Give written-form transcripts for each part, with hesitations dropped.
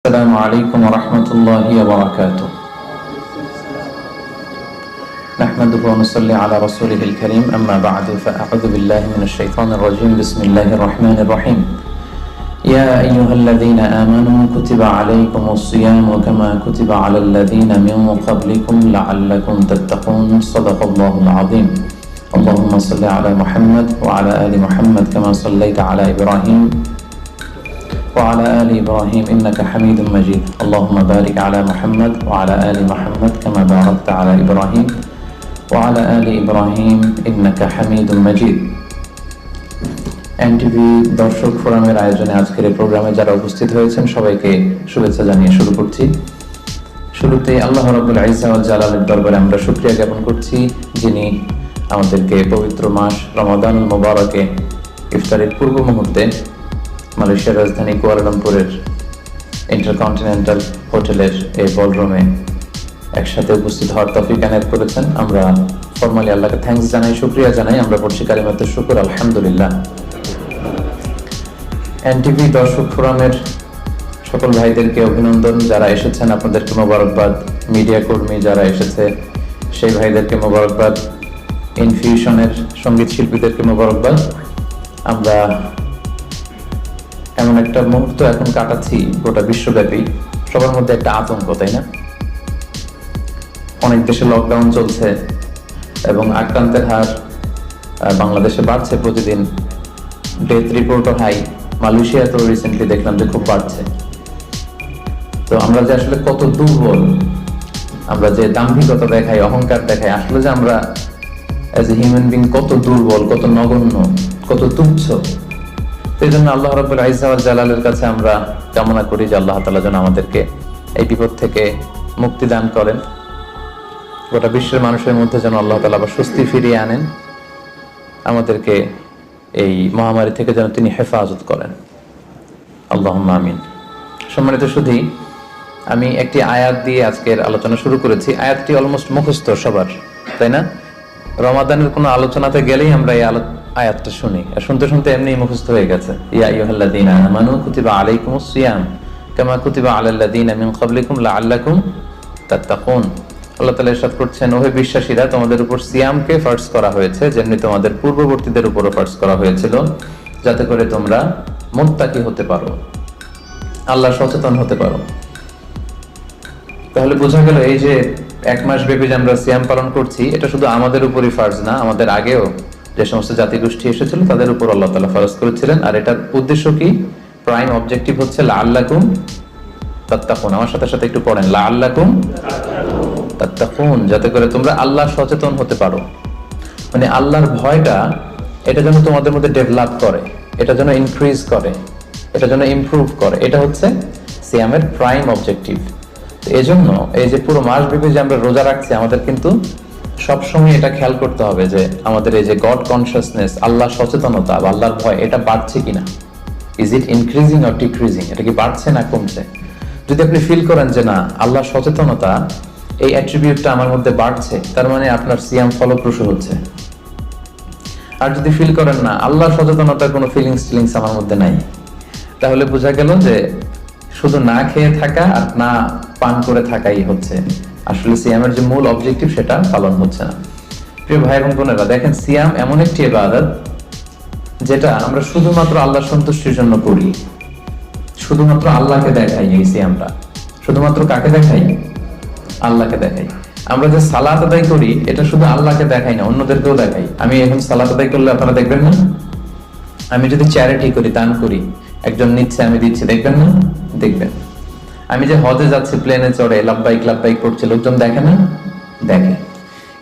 السلام عليكم ورحمة الله وبركاته. نحمده ونصلي على رسوله الكريم. أما بعد فأعوذ بالله من الشيطان الرجيم. بسم الله الرحمن الرحيم. يا أيها الذين آمنوا كتب عليكم الصيام كما كتب على الذين من قبلكم لعلكم تتقون. صدق الله العظيم. اللهم صل على محمد وعلى آل محمد كما صليت على إبراهيم وعلى آل إبراهيم إنك حميد مجيد. اللهم بارك على محمد وعلى آل محمد كما باركت على إبراهيم وعلى آل إبراهيم إنك حميد مجيد. NTV দর্শক ফোরামের আয়োজনে আজকের এই প্রোগ্রামে যারা উপস্থিত হয়েছেন সবাইকে শুভেচ্ছা জানিয়ে শুরু করছি। শুরুতে আল্লাহ রাব্বুল ইজ্জা ওয়াল জালালের দরবারে আমরা শুকরিয়া জ্ঞাপন করছি, যিনি আমাদেরকে পবিত্র মাস রমাদানুল মুবারকে ইফতারের পূর্ব মুহূর্তে মালয়েশিয়ার রাজধানী কুয়ালালামপুরের ইন্টারকন্টিনেন্টাল হোটেলের এই বলরুমে একসাথে উপস্থিত হওয়ার তৌফিক এনায়েত করেছেন। আমরা ফরমালি আল্লাহকে থ্যাঙ্কস জানাই, শুকরিয়া জানাই। আমরা পড়ছি কালিমাতুশ শুকর, আলহামদুলিল্লাহ। এনটিভি দর্শক ফোরামের সকল ভাইদেরকে অভিনন্দন, যারা এসেছেন আপনাদেরকে মোবারকবাদ। মিডিয়া কর্মী যারা এসেছে সেই ভাইদেরকে মোবারকবাদ। ইনফিউশনের সঙ্গীত শিল্পীদেরকে মোবারকবাদ। আমরা এমন একটা মুহূর্ত এখন কাটাচ্ছি গোটা বিশ্বব্যাপী, সবার মধ্যে একটা আতঙ্ক, তাই না? অনেক দেশে লকডাউন চলছে এবং আক্রান্তের হার বাংলাদেশে বাড়ছে প্রতিদিন। ডেথ রিপোর্টও হাই। মালয়েশিয়া তো রিসেন্টলি দেখলাম যে খুব বাড়ছে। তো আমরা যে আসলে কত দুর্বল, আমরা যে দাম্ভিকতা দেখাই, অহংকার দেখাই, আসলে যে আমরা অ্যাজ এ হিউম্যান বিং কত দুর্বল, কত নগণ্য, কত তুচ্ছ। এই জন্য আল্লাহ রাব্বুল ইজ্জা ওয়াল জালালের কাছে আমরা কামনা করি যে আল্লাহ তাআলা যেন আমাদেরকে এই বিপদ থেকে মুক্তি দান করেন। গোটা বিশ্বের মানুষের মধ্যে যেন আল্লাহ তাআলা আবার স্বস্তি ফিরিয়ে আনেন। আমাদেরকে এই মহামারী থেকে যেন তিনি হেফাজত করেন। আল্লাহুম্মা আমিন। সম্মানিত সুধী, আমি একটি আয়াত দিয়ে আজকের আলোচনা শুরু করেছি। আয়াতটি অলমোস্ট মুখস্থ সবার, তাই না? রমাদানের কোনো আলোচনাতে গেলেই আমরা এই আয়াতটা শুনি, আর শুনতে শুনতে এমনি মুখস্থ হয়ে গেছে। ইয়া আইয়ুহাল্লাযীনা আমানু কুতিবা আলাইকুমুস সিয়াম কামা কুতিবা আলাল্লাযীনা মিন ক্বাবলিকুম লাআল্লাকুম তাত্তাকুন। আল্লাহ তাআলা ইরশাদ করছেন, ওহে বিশ্বাসীরা, তোমাদের উপর সিয়ামকে ফরজ করা হয়েছে যেমনি তোমাদের পূর্ববর্তীদের উপরও ফরজ করা হয়েছিল, যাতে করে তোমরা মুত্তাকি হতে পারো, আল্লাহ সচেতন হতে পারো। তাহলে বোঝা গেল এই যে এক মাস ব্যাপী যে আমরা সিয়াম পালন করছি, এটা শুধু আমাদের উপরই ফরজ না, আমাদের আগেও যে সমস্ত জাতিগোষ্ঠী এসেছিল তাদের উপর আল্লাহ তাআলা ফরজ করেছিলেন। আর এটার উদ্দেশ্য কি? প্রাইম অবজেক্টিভ হচ্ছে লাআল্লাকুম তাত্তাকুন। আমার সাথে সাথে একটু পড়েন, লাআল্লাকুম তাত্তাকুন, যাতে করে তোমরা আল্লাহ সচেতন হতে পারো। মানে আল্লাহর ভয়টা এটা যেন তোমাদের মধ্যে ডেভেলপ করে, এটা যেন ইনক্রিজ করে, এটা যেন ইমপ্রুভ করে। এটা হচ্ছে সিয়ামের প্রাইম অবজেক্টিভ। এই জন্য এই যে পুরো মাস ব্যাপী যে আমরা রোজা রাখছি, আমাদের কিন্তু সবসময় এটা খেয়াল করতে হবে যে আমাদের এই যে গড কনসিয়াসনেস, আল্লাহ সচেতনতা বা আল্লাহর ভয়, এটা বাড়ছে কিনা। Is it increasing or decreasing? এটা কি বাড়ছে না কমছে? যদি আপনি ফিল করেন যে না, আল্লাহ সচেতনতা এই অ্যাট্রিবিউটটা আমার মধ্যে বাড়ছে, তার মানে আপনার সিয়াম ফলপ্রসূ হচ্ছে। আর যদি ফিল করেন না, আল্লাহ সচেতনতার কোনো ফিলিংস আমার মধ্যে নাই, তাহলে বোঝা গেল যে শুধু না খেয়ে থাকা আর না পান করে থাকাই হচ্ছে আসলে সিয়ামের যে মূল অবজেক্টিভ, সেটা পালন হচ্ছে না। প্রিয় ভাই এবং বোনেরা, দেখেন, সিয়াম এমন একটি ইবাদত যেটা আমরা শুধুমাত্র আল্লাহ সন্তুষ্টির জন্য করি, শুধুমাত্র আল্লাহকে দেখাই। এই সিয়ামটা শুধুমাত্র কাকে দেখাই? আল্লাহকে দেখাই। আমরা যে সালাত আদায় করি, এটা শুধু আল্লাহকে দেখাই না, অন্যদেরকেও দেখাই। আমি এখন সালাত আদায় করলে আপনারা দেখবেন না? আমি যদি চ্যারিটি করি, দান করি, একজন নিচ্ছে, আমি দিচ্ছি, দেখবেন না? দেখবেন। আমি যে হজে যাচ্ছি, প্লেনে চড়ে লাব্বাইক লাব্বাইক করছে, লোকজন দেখে না? দেখে।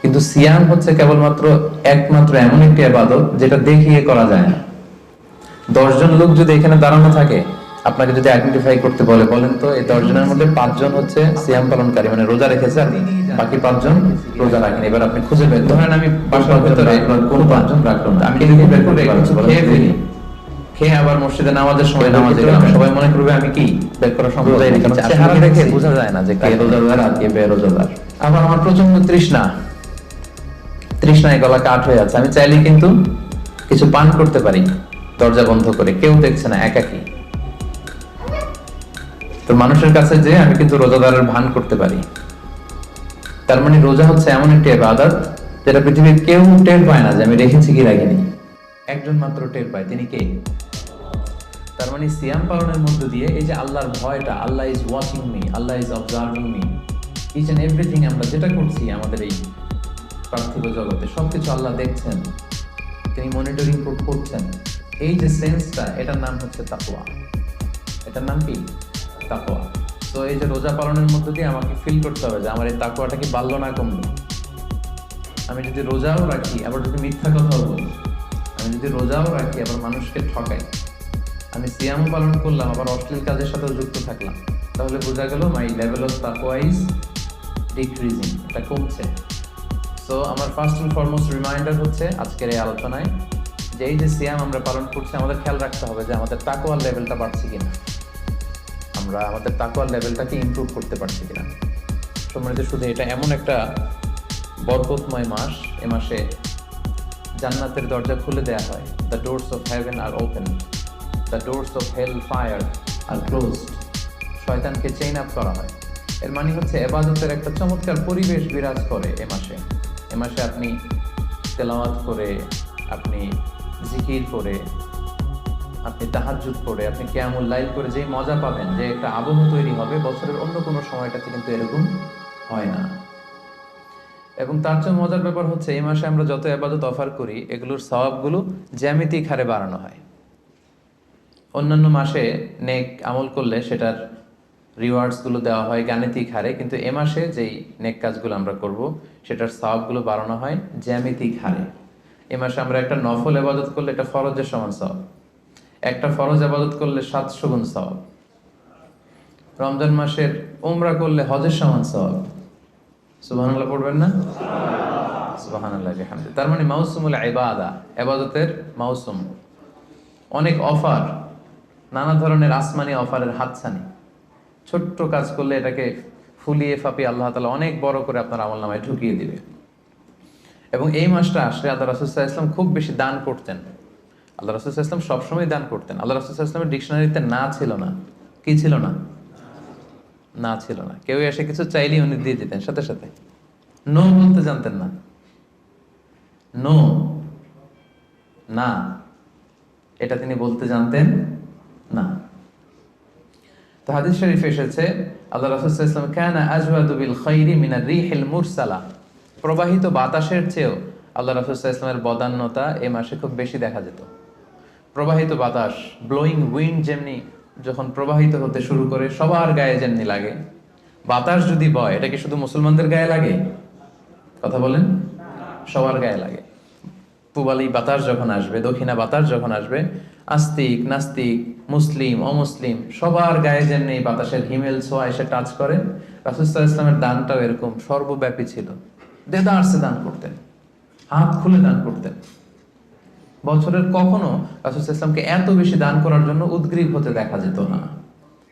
কিন্তু সিয়াম হচ্ছে কেবলমাত্র একমাত্র এমন একটি ইবাদত যেটা দেখিয়ে করা যায় না। 10 জন লোক যদি এখানে দাঁড়ানো থাকে, আপনাকে যদি আইডেন্টিফাই করতে বলে, বলেন তো এই 10 জনের মধ্যে 5 জন হচ্ছে সিয়াম পালনকারী, মানে রোজা রেখেছে, বাকি 5 জন রোজা রাখেন। এবার আপনি খুঁজে বের, ধরেন আমি বাসার ভেতরে কোন 5 জন রাখলাম, আমি যদি বের করে খেয়ে ফেলি, খেয়ে আবার মসজিদে নামাজের সময় নামাজে গেলাম, সবাই মনে করবে আমি কি বের করা সম্ভব? চেহারা দেখে বোঝা যায় না যে কে রোজাদার আর কে বেরোজাদার। আবার আমার প্রচন্ড তৃষ্ণায় গলা কাঠ হয়ে আছে, আমি চাইলেই কিন্তু কিছু পান করতে পারি, দরজা বন্ধ করে, কেউ দেখছে না, একাকী। তো মানুষের কাছে যে আমি কিন্তু রোজাদারের ভান করতে পারি। তার মানে রোজা হচ্ছে এমন একটি ইবাদত যেটা পৃথিবীর কেউ টের পায় না যে আমি রেখেছি কি রাখিনি। একজন মাত্র টের পায়, তিনি কে? তার মানে সিয়াম পালনের মধ্য দিয়ে এই যে আল্লাহর ভয়টা, Allah is watching me, Allah is observing me, each and everything আমরা যেটা করছি আমাদের এই পার্থিব জগতে সবকিছু আল্লাহ দেখছেন, তিনি মনিটরিং করছেন। এই যে সেন্সটা, এটার নাম হচ্ছে তাকওয়া। এটার নাম কি? তাকওয়া। তো এই যে রোজা পালনের মধ্য দিয়ে আমাকে ফিল করতে হবে যে আমার এই তাকওয়াটা কি বাড়লো না কমলো। আমি যদি রোজাও রাখি আবার যদি মিথ্যা কথাও বলি, আমি যদি রোজাও রাখি আবার মানুষকে ঠকাই, আমি সিয়ামও পালন করলাম আবার অশ্লীল কাজের সাথেও যুক্ত থাকলাম, তাহলে বোঝা গেল মাই লেভেল অফ তাকওয়া ইজ ডিক্রিজিং, এটা কমছে। সো আমার ফার্স্ট এন্ড ফরমোস্ট রিমাইন্ডার হচ্ছে আজকের এই আলোচনায় যে এই যে সিয়াম আমরা পালন করছি, আমাদের খেয়াল রাখতে হবে যে আমাদের তাকওয়ার লেভেলটা বাড়ছে কিনা, আমরা আমাদের তাকওয়ার লেভেলটাকে ইমপ্রুভ করতে পারছি কিনা। সম্মানিত শুধু এটা এমন একটা বরকতময় মাস, এ মাসে জান্নাতের দরজা খুলে দেয়া হয়। The doors of heaven are open, the doors of hell fire are closed. শয়তানকে চেইন আপ করা হয়। এর মানে হচ্ছে ইবাদতের একটা চমৎকার পরিবেশ বিরাজ করে এ মাসে। এ মাসে আপনি তেলাওয়াত করে, আপনি জিকির করে, আপনি তাহাজ্জুদ করে, আপনি কিয়ামুল লাইল করে যে মজা পাবেন, যে একটা আবহ তৈরি হবে, বছরের অন্য কোনো সময়টাতে কিন্তু এরকম হয় না। এবং তার চেয়ে মজার ব্যাপার হচ্ছে এই মাসে আমরা যত ইবাদত অফার করি এগুলোর সওয়াবগুলো জ্যামিতিক হারে বাড়ানো হয়। অন্যান্য মাসে নেক আমল করলে সেটার রিওয়ার্ডসগুলো দেওয়া হয় গাণিতিক হারে, কিন্তু এ মাসে যেই নেক কাজগুলো আমরা করব সেটার সওয়াবগুলো বাড়ানো হয় জ্যামিতিক হারে। এ মাসে আমরা একটা নফল ইবাদত করলে এটা ফরজের সমান সওয়াব, একটা ফরজ ইবাদত করলে 700 গুণ সওয়াব, রমজান মাসের উমরা করলে হজের সমান সওয়াব। সুবহানাল্লাহ পড়বেন না? সুবহানাল্লাহ বিহামদি। তার মানে মাউসুমুল ইবাদা, ইবাদতের মাউসুম, অনেক অফার, নানা ধরনের আসমানি অফারের হাতছানি। ছোট্ট কাজ করলে এটাকে ফুলিয়ে ফাপিয়ে আল্লাহ তাআলা অনেক বড় করে আপনার আমলনামায় ঢুকিয়ে দিবে। এবং এই মাসটা আসলে আল্লাহ রাসূল সাল্লাল্লাহু আলাইহি ওয়াসাল্লাম খুব বেশি দান করতেন। আল্লাহ রাসূল সাল্লাল্লাহু আলাইহি ওয়াসাল্লাম সবসময় দান করতেন। আল্লাহ রাসূল সাল্লাল্লাহু আলাইহি ওয়াসাল্লামের ডিকশনারিতে না ছিল না, কি ছিল না? না ছিল না। কেউ এসে কিছু চাইলেই উনি দিয়ে দিতেন সাথে সাথে। নো বলতে জানতেন না। নো, না, এটা তিনি বলতে জানতেন না। তো হাদিস শরীফে এসেছে আল্লাহ রাসূল সাল্লাল্লাহু আলাইহি ওয়াসাল্লাম কানা আজওয়াদু বিল খাইরি মিনার রিহিল মুরসালা, প্রবাহিত বাতাসের চেয়েও আল্লাহ রাসূল সাল্লাল্লাহু আলাইহি ওয়াসাল্লামের বদান্যতা এই মাসে খুব বেশি দেখা যেত। প্রবাহিত বাতাস, ব্লোয়িং উইন্ড যেমনি যখন প্রবাহিত হতে শুরু করে সবার গায়ে যেমনি লাগে, বাতাস যদি বয় এটা কি শুধু মুসলমানদের গায়ে লাগে? কথা বলেন, সবার গায়ে লাগে। পূবালি বাতাস যখন আসবে, দক্ষিণা বাতাস যখন আসবে, আস্তিক নাস্তিক, মুসলিম অমুসলিম সবার গায়ে যেমনি বাতাসের হিমেল ছোঁয়া এসে টাচ করে, রাসূল সাল্লাল্লাহু আলাইহি ওয়াসাল্লামের দানটাও এরকম সর্বব্যাপী ছিল। দেদারসে দান করতেন, হাত খুলে দান করতেন। বছরের কখনো রাসূল সাল্লাল্লাহু আলাইহি ওয়াসাল্লামকে এত বেশি দান করার জন্য উদগ্রীব হতে দেখা যেত না।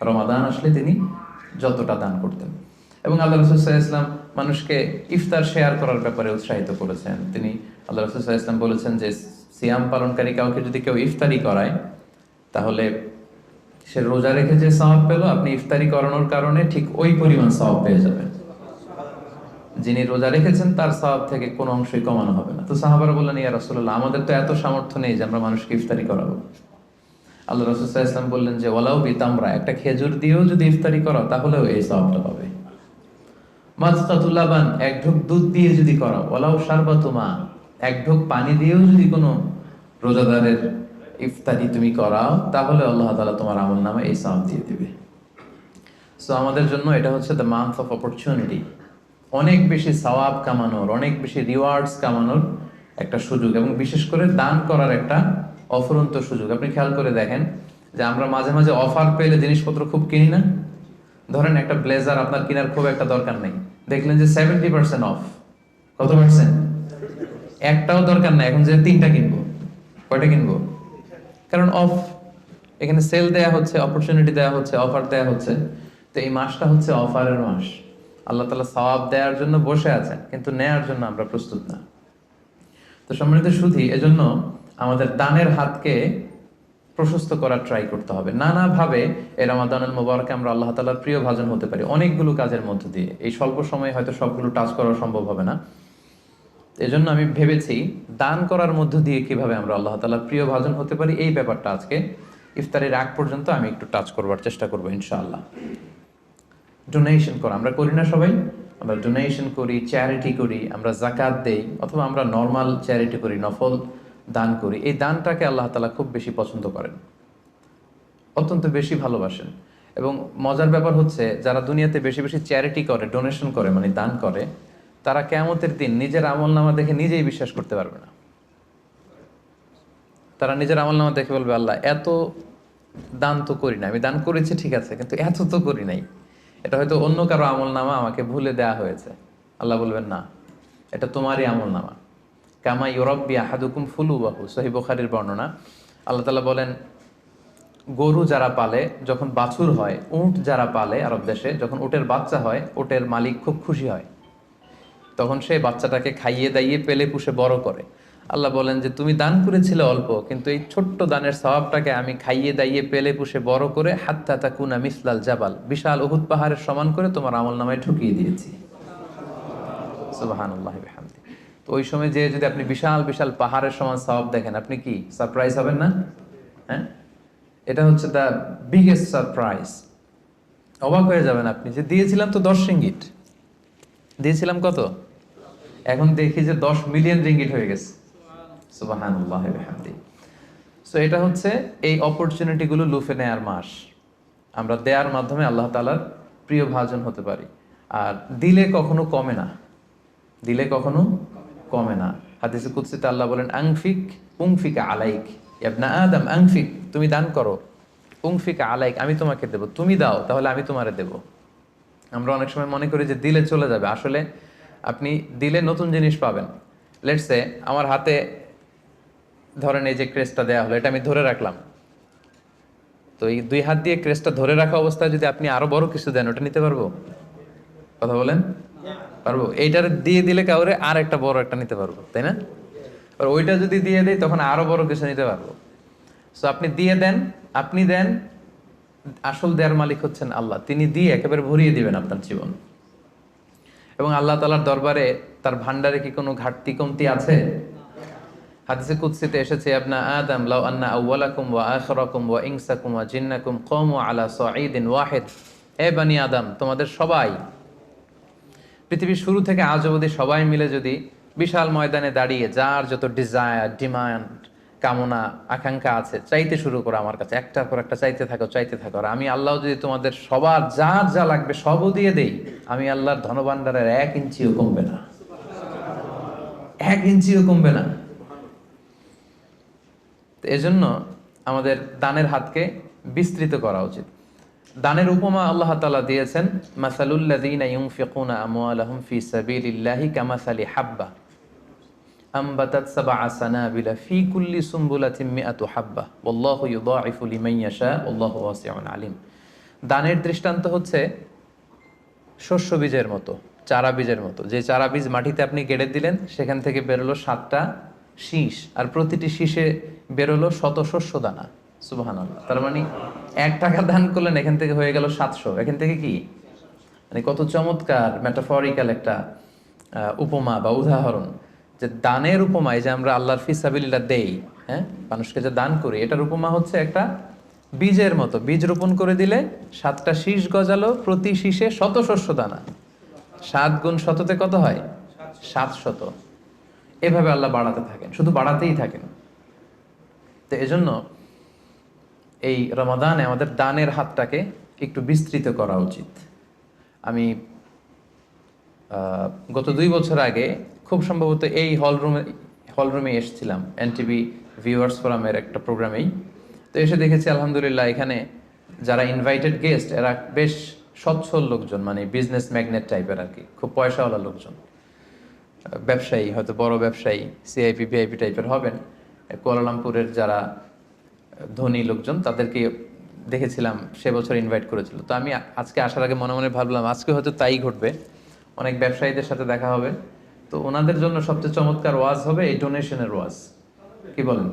রমাদান আসলে তিনি যতটা দান করতেন। এবং আল্লাহ রাসূল সাল্লাল্লাহু আলাইহি ওয়াসাল্লাম মানুষকে ইফতার শেয়ার করার ব্যাপারে উৎসাহিত করেছেন। তিনি আল্লাহ রাসূল সাল্লাল্লাহু আলাইহি ওয়াসাল্লাম বলেছেন যে সিয়াম পালনকারী কাউকে যদি কেউ ইফতারি করায় তাহলে সে রোজা রেখে যে সওয়াব পেল, আপনি ইফতারি করানোর কারণে ঠিক ওই পরিমাণ সওয়াব পেয়ে যাবেন। যিনি রোজা রেখেছেন তার সওয়াব থেকে কোনো অংশই কমানো হবে না। তো সাহাবারা বললেন, ইয়া রাসূলুল্লাহ, আমাদের তো এত সামর্থ্য নেই যে আমরা মানুষকে ইফতারি করাবো। আল্লাহ রাসূল সাল্লাল্লাহু আলাইহি ওয়াসাল্লাম বললেন যে ওয়ালাউ বিতামরা, একটা খেজুর দিয়েও যদি ইফতারি করো তাহলেও এই সওয়াবটা পাবে। মাসকাতুল লাবান, এক ঢোক দুধ দিয়ে যদি করো, ওয়ালাউ শারবাতুমা, এক ঢোক পানি দিয়েও যদি কোনো রোজাদারের ইফতারি তুমি করাও তাহলে আল্লাহ তাআলা তোমার আমলনামায় এই সওয়াব দিয়ে দিবে। সো আমাদের জন্য এটা হচ্ছে দ্য মান্থ অফ অপরচুনিটি, অনেক বেশি সওয়াব কামানোর, অনেক বেশি রিওয়ার্ডস কামানোর একটা সুযোগ, এবং বিশেষ করে দান করার একটা অফুরন্ত সুযোগ। আপনি খেয়াল করে দেখেন যে আমরা মাঝে মাঝে অফার পেলে জিনিসপত্র খুব কিনি না। ধরেন একটা ব্লেজার আপনার কেনার খুব একটা দরকার নেই, দেখলেন যে 70% অফ। কত পার্সেন্ট? একটাও দরকার নাই, এখন যে 3টা কিনবো, কয়টা কিনবো? কারণ অফ, এখানে সেল দেয়া হচ্ছে, অপরচুনিটি দেয়া হচ্ছে, অফার দেয়া হচ্ছে। তো এই মাসটা হচ্ছে অফারের মাস। আল্লাহ তাআলা সওয়াব দেওয়ার জন্য বসে আছেন, কিন্তু নেয়ার জন্য আমরা প্রস্তুত না। তো সম্মানিত সুধী, এজন্য আমাদের দানের হাতকে প্রশস্ত করার ট্রাই করতে হবে। নানাভাবে এই রমাদানুল মুবারকে আমরা আল্লাহ তাআলার প্রিয় ভাজন হতে পারি অনেকগুলো কাজের মধ্য দিয়ে। এই স্বল্প সময়ে হয়তো সবগুলো টাচ করা সম্ভব হবে না, এজন্য আমি ভেবেছি দান করার মধ্য দিয়ে কিভাবে আমরা আল্লাহ তাআলার প্রিয় ভাজন হতে পারি, এই ব্যাপারটা আজকে ইফতারের আগ পর্যন্ত আমি একটু টাচ করবার চেষ্টা করবো ইনশাআল্লাহ। ডোনেশন করা আমরা করি না সবাই, আমরা ডোনেশন করি, চ্যারিটি করি, আমরা জাকাত দেই, অথবা আমরা নর্মাল চ্যারিটি করি, নফল দান করি। এই দানটাকে আল্লাহ তাআলা খুব বেশি পছন্দ করেন, অত্যন্ত বেশি ভালোবাসেন। এবং মজার ব্যাপার হচ্ছে যারা দুনিয়াতে বেশি বেশি চ্যারিটি করে, ডোনেশন করে, মানে দান করে, তারা কিয়ামতের দিন নিজের আমলনামা দেখে নিজেই বিশ্বাস করতে পারবে না। তারা নিজের আমলনামা দেখে বলবে, আল্লাহ এত দান তো করি না, আমি দান করেছি ঠিক আছে, কিন্তু এত তো করি নাই, এটা হয়তো অন্য কারো আমলনামা আমাকে ভুলে দেয়া হয়েছে। আল্লাহ বলবেন না, এটা তোমারই আমলনামা। কামা ইউরাব্বি আহাদুকুম ফুলুবাহু, সহিহ বুখারীর বর্ণনা। আল্লাহ তাআলা বলেন, গরু যারা পালে, যখন বাছুর হয়, উট যারা পালে আরব দেশে, যখন উটের বাচ্চা হয়, উটের মালিক খুব খুশি হয়, তখন সেই বাচ্চাটাকে খাইয়ে দাইয়ে পেলে পুষে বড় করে। আল্লাহ বলেন যে তুমি দান করেছিলে অল্প, কিন্তু এই ছোট্ট দানের সওয়াবটাকে আমি খাইয়ে দাইয়ে পেলে পুষে বড় করে হাত্তা তাকুনা মিসলাল জাবাল, বিশাল উহুদ পাহাড়ের সমান করে তোমার আমলনামায় ঢুকিয়ে দিয়েছি। সুবহানাল্লাহি ওয়া বিহামদিহি। তো ওই সময় যে যদি আপনি বিশাল বিশাল পাহাড়ের সমান সওয়াব দেখেন, আপনি কি সারপ্রাইজ হবেন না? হ্যাঁ, এটা হচ্ছে দ্য বিগেস্ট সারপ্রাইজ। অবাক হয়ে যাবেন আপনি যে দিয়েছিলাম তো 10 রিঙ্গিট, দিয়েছিলাম কত, এখন দেখি যে 10 মিলিয়ন রিঙ্গিট হয়ে গেছে। সুবহানাল্লাহি ওয়া বিহামদিহি। সো এটা হচ্ছে এই অপরচুনিটিগুলো লুফে নেয়ার মাস। আমরা দেওয়ার মাধ্যমে আল্লাহ তাআলার প্রিয় ভাজন হতে পারি। আর দিলে কখনো কমে না, দিলে কখনো কমে না। হাদিসে কুদসিতে আল্লাহ বলেন, আনফিক উনফিকা আলাইক, ইবনা আদম আনফিক, তুমি দান করো, উনফিকা আলাইক, আমি তোমাকে দেব, তুমি দাও তাহলে আমি তোমারে দেব। আমরা অনেক সময় মনে করি যে দিলে চলে যাবে, আসলে আপনি দিলে নতুন জিনিস পাবেন। লেটস সে আমার হাতে ধরেন এই যে ক্রেস্টটা দেওয়া হলো, এটা আমি ধরে রাখলাম, তো এই 2 হাত দিয়ে ক্রেস্টটা ধরে রাখা অবস্থায় যদি আপনি আরো বড় কিছু দেন, ওটা নিতে পারবো? কথা বলেন, পারবো? এইটার দিয়ে দিলে কাউরে আর একটা বড় একটা নিতে পারবো, তাই না? আর ওইটা যদি দিয়ে দেয় তখন আরো বড় কিছু নিতে পারবো। সো আপনি দিয়ে দেন, আপনি দেন, আসল দেয়ার মালিক হচ্ছেন আল্লাহ। তিনি দিয়ে একেবারে ভরিয়ে দিবেন আপনার জীবন। এবং আল্লাহ তাআলার দরবারে তার ভান্ডারে কি কোনো ঘাটতি কমতি আছে? হাদিসে কুদসিতে এসেছে, আপনা আদম লাউ আন্না আউওয়ালাকুম ওয়া আখিরাকুম ওয়া ইনসাকুম ওয়া জিন্নাকুম কামু আলা সাঈদিন ওয়াহিদ, এ বানি আদম, তোমাদের সবাই, পৃথিবীর শুরু থেকে আজ অবধি সবাই মিলে যদি বিশাল ময়দানে দাঁড়িয়ে যার যত ডিজায়ার, ডিমান্ড, কামনা, আকাঙ্ক্ষা আছে, চাইতে শুরু করো আমার কাছে, একটার পর একটা চাইতে থাকো, চাইতে থাকো। আর আমি আল্লাহ যদি তোমাদের সবার যার যা লাগবে সবও দিয়ে দেই, আমি আল্লাহর ধনভাণ্ডারের 1 ইঞ্চিও কমবে না, 1 ইঞ্চিও কমবে না। তো এজন্য আমাদের দানের হাতকে বিস্তৃত করা উচিত। দানের উপমা আল্লাহ তাআলা দিয়েছেন, মাসালুল্লাযীনা ইউনফিকুনা আমওয়ালাহুম ফি সাবিলিল্লাহি কামাসালি হাব্বা আমবাতাত সাবআ সানাবিলা ফি কুল্লি সুমবুলাতিন মিআতু হাব্বা ওয়াল্লাহু ইউদাঈফু লিমান ইয়াশা ওয়াল্লাহু ওয়াসিউন আলিম। দানের দৃষ্টান্ত হচ্ছে শস্য বীজের মতো, চারা বীজের মতো। যে চারা বীজ মাটিতে আপনি গেড়ে দিলেন, সেখান থেকে বেরোলো 7টা শীষ, আর প্রতিটি শীষে বেরোলো শত শস্য দানা। সুবহানাল্লাহ। তার মানে 1 টাকা দান করলেন, এখান থেকে হয়ে গেল 700। এখান থেকে কি, মানে কত চমৎকার মেটাফরিক্যাল একটা উপমা বা উদাহরণ, যে দানের উপমায় যে আমরা আল্লাহর ফিসাবিলিল্লাহ দেই, হ্যাঁ, মানুষকে যে দান করি, এটার উপমা হচ্ছে একটা বীজের মতো। বীজ রোপণ করে দিলে 7টা শীষ গজালো, প্রতি শীষে শত শস্য দানা। 7 গুণ শততে কত হয়? 700। এভাবে আল্লাহ বাড়াতে থাকেন, শুধু বাড়াতেই থাকেন। তো এজন্য এই রমাদানে আমাদের দানের হাতটাকে একটু বিস্তৃত করা উচিত। আমি গত 2 বছর আগে খুব সম্ভবত এই হলরুমে এসেছিলাম, এনটিভি ভিউয়ার্স ফোরামের একটা প্রোগ্রামেই। তো এসে দেখেছি আলহামদুলিল্লাহ এখানে যারা ইনভাইটেড গেস্ট, এরা বেশ সচ্ছল লোকজন, মানে বিজনেস ম্যাগনেট টাইপের আর কি, খুব পয়সাওয়ালা লোকজন, ব্যবসায়ী, হয়তো বড় ব্যবসায়ী, সিআইপি ভিআইপি টাইপের হবেন। কুয়ালালামপুরের যারা ধনী লোকজন, তাদেরকে দেখেছিলাম সে বছর ইনভাইট করেছিল। তো আমি আজকে আসার আগে মনে মনে ভাবলাম আজকে হয়তো তাই ঘটবে, অনেক ব্যবসায়ীদের সাথে দেখা হবে। তো ওনাদের জন্য সবচেয়ে চমৎকার ওয়াজ হবে এই ডোনেশনের ওয়াজ। কি বলেন?